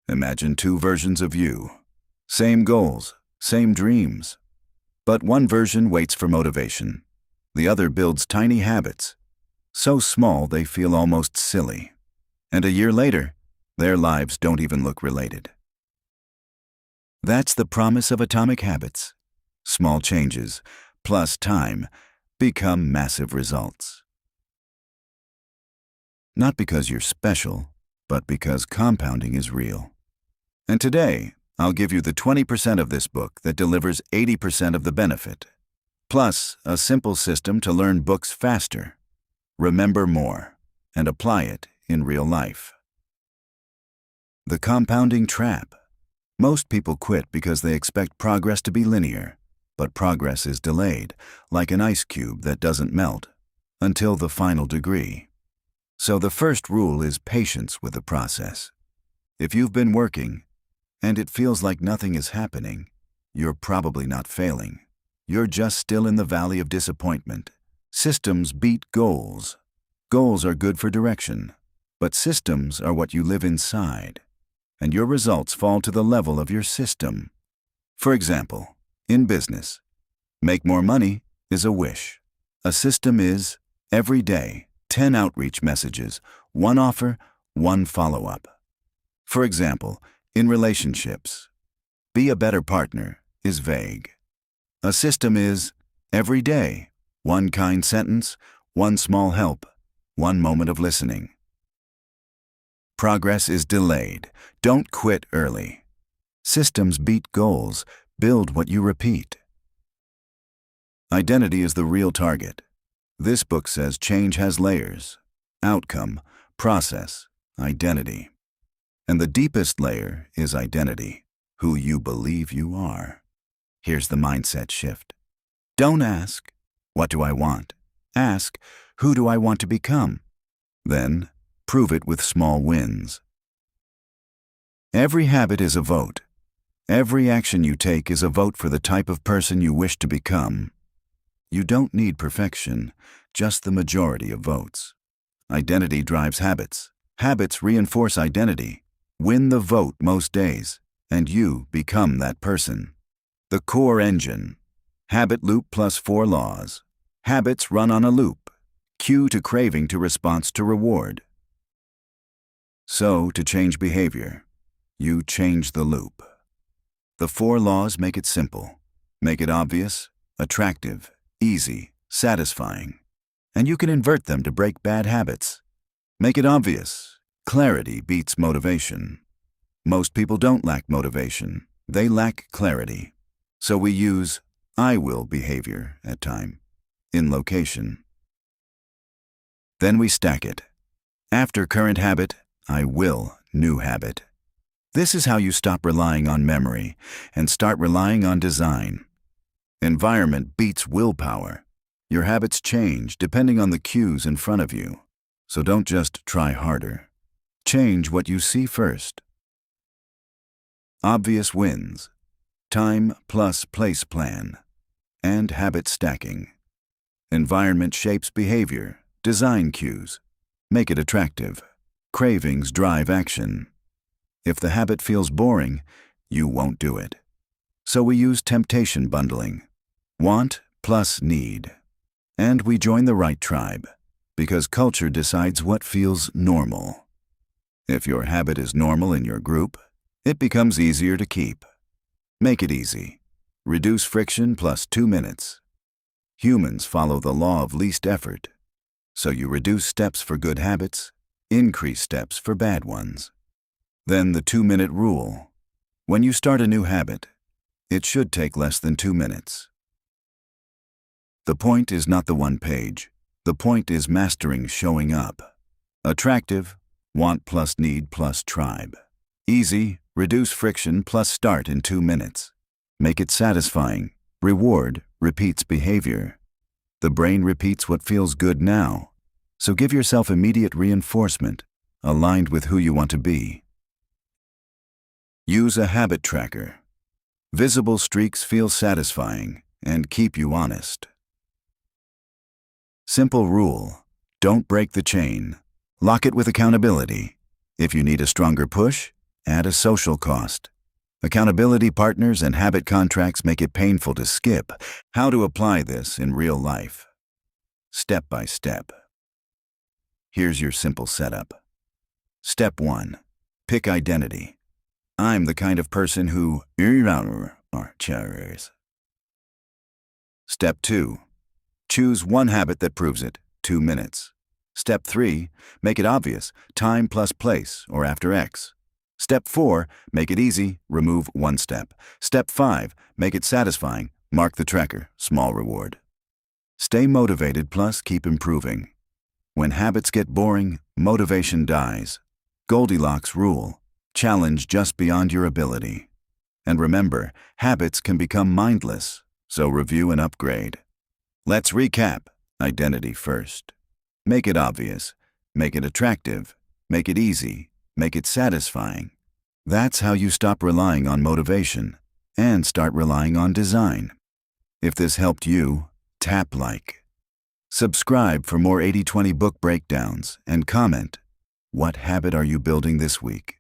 Imagine two versions of you. Same goals, same dreams. But one version waits for motivation. The other builds tiny habits, so small they feel almost silly. And a year later, their lives don't even look related. That's the promise of Atomic Habits. Small changes, plus time, become massive results. Not because you're special, but because compounding is real. And today, I'll give you the 20% of this book that delivers 80% of the benefit, plus a simple system to learn books faster, remember more, and apply it in real life. The compounding trap. Most people quit because they expect progress to be linear, but progress is delayed, like an ice cube that doesn't melt, until the final degree. So the first rule is patience with the process. If you've been working, and it feels like nothing is happening, you're probably not failing. You're just still in the valley of disappointment. Systems beat goals. Goals are good for direction, but systems are what you live inside, and your results fall to the level of your system. For example, in business, make more money is a wish. A system is, every day, 10 outreach messages, 1 offer, 1 follow-up. For example, in relationships, be a better partner is vague. A system is, every day, 1 kind sentence, 1 small help, 1 moment of listening. Progress is delayed. Don't quit early. Systems beat goals. Build what you repeat. Identity is the real target. This book says change has layers: outcome, process, identity. And the deepest layer is identity, who you believe you are. Here's the mindset shift. Don't ask, what do I want? Ask, who do I want to become? Then, prove it with small wins. Every habit is a vote. Every action you take is a vote for the type of person you wish to become. You don't need perfection, just the majority of votes. Identity drives habits. Habits reinforce identity. Win the vote most days, and you become that person. The core engine. Habit loop plus 4 laws. Habits run on a loop. Cue to craving to response to reward. So, to change behavior, you change the loop. The 4 laws make it simple. Make it obvious, attractive, easy, satisfying. And you can invert them to break bad habits. Make it obvious. Clarity beats motivation. Most people don't lack motivation. They lack clarity. So we use I will behavior at time, in location. Then we stack it. After current habit, I will new habit. This is how you stop relying on memory and start relying on design. Environment beats willpower. Your habits change depending on the cues in front of you. So don't just try harder. Change what you see first. Obvious wins. Time plus place plan. And habit stacking. Environment shapes behavior. Design cues. Make it attractive. Cravings drive action. If the habit feels boring, you won't do it. So we use temptation bundling. Want plus need. And we join the right tribe, because culture decides what feels normal. If your habit is normal in your group, it becomes easier to keep. Make it easy. Reduce friction plus 2 minutes. Humans follow the law of least effort. So you reduce steps for good habits, increase steps for bad ones. Then the 2-minute rule. When you start a new habit, it should take less than 2 minutes. The point is not the 1 page. The point is mastering showing up. Attractive, want plus need plus tribe. Easy, reduce friction plus start in 2 minutes. Make it satisfying. Reward repeats behavior. The brain repeats what feels good now. So give yourself immediate reinforcement, aligned with who you want to be. Use a habit tracker. Visible streaks feel satisfying and keep you honest. Simple rule. Don't break the chain. Lock it with accountability. If you need a stronger push, add a social cost. Accountability partners and habit contracts make it painful to skip. How to apply this in real life. Step by step. Here's your simple setup. Step 1. Pick identity. I'm the kind of person who... Step 2. Choose one habit that proves it, 2 minutes. Step 3. Make it obvious, time plus place, or after X. Step 4. Make it easy, remove 1 step. Step 5. Make it satisfying, mark the tracker, small reward. Stay motivated plus keep improving. When habits get boring, motivation dies. Goldilocks rule. Challenge just beyond your ability. And remember, habits can become mindless, so review and upgrade. Let's recap. Identity first. Make it obvious. Make it attractive. Make it easy. Make it satisfying. That's how you stop relying on motivation and start relying on design. If this helped you, tap like. Subscribe for more 80/20 book breakdowns and comment, what habit are you building this week?